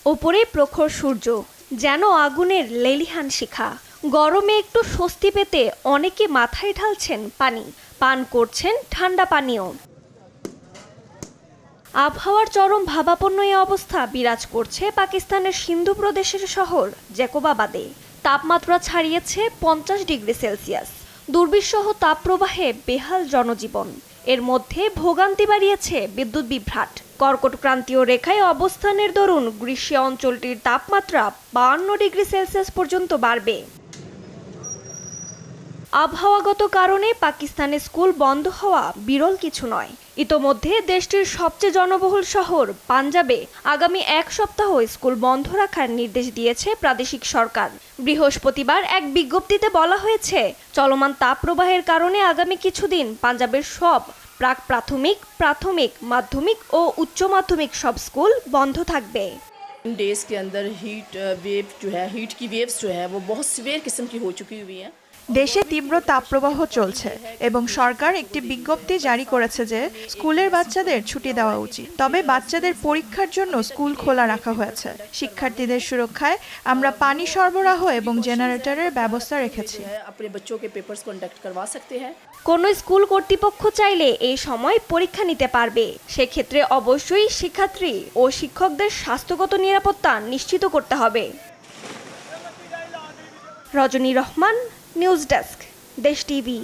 ওপরে প্রখর সূর্য, যেন আগুনের লেলিহান শিখা। গরমে একটু স্বস্তি পেতে অনেকে মাথায় ঢালছেন পানি, পান করছেন ঠান্ডা পানীয়। আবহাওয়ার চরম ভাবাপন্ন এই অবস্থা বিরাজ করছে পাকিস্তানের সিন্ধু প্রদেশের শহর জ্যাকোবাবাদে। তাপমাত্রা ছাড়িয়েছে 50 ডিগ্রি সেলসিয়াস। দুর্বিষহ তাপপ্রবাহে বেহাল জনজীবন। এর মধ্যে ভোগান্তি বাড়িয়েছে বিদ্যুৎ বিভ্রাট। কর্কট ক্রান্তীয় রেখায় অবস্থানের দরুন গ্রীষ্মীয় অঞ্চলটির তাপমাত্রা 52 ডিগ্রি সেলসিয়াস পর্যন্ত বাড়বে। আবহাওয়াগত কারণে পাকিস্তানে স্কুল বন্ধ হওয়া বিরল কিছু নয়। ইতোমধ্যে দেশটির সবচেয়ে জনবহুল শহর পাঞ্জাবে আগামী এক সপ্তাহ স্কুল বন্ধ রাখার নির্দেশ দিয়েছে প্রাদেশিক সরকার। বৃহস্পতিবার এক বিজ্ঞপ্তিতে বলা হয়েছে, চলমান তাপপ্রবাহের কারণে আগামী কিছুদিন পাঞ্জাবের সব প্রাক প্রাথমিক, প্রাথমিক, মাধ্যমিক ও উচ্চ মাধ্যমিক সব स्कूल बंद থাকবে। डेज के अंदर हीट की वेव्स जो है वो बहुत सीवियर किस्म की हो चुकी हुई हैं। দেশে তীব্র তাপপ্রবাহ চলছে এবং সরকার একটি বিজ্ঞপ্তি জারি করেছে যে স্কুলের বাচ্চাদের ছুটি দেওয়া উচিত। তবে বাচ্চাদের পরীক্ষার জন্য স্কুল খোলা রাখা হয়েছে। শিক্ষার্থীদের সুরক্ষায় আমরা পানি সরবরাহ এবং জেনারেটরের ব্যবস্থা রেখেছি। কোন স্কুল কর্তৃপক্ষ চাইলে এই সময় পরীক্ষা নিতে পারবে। সেক্ষেত্রে অবশ্যই শিক্ষার্থী ও শিক্ষকদের স্বাস্থ্যগত নিরাপত্তা নিশ্চিত করতে হবে। রজনী রহমান, নিউজ ডেস্ক, দেশ টিভি।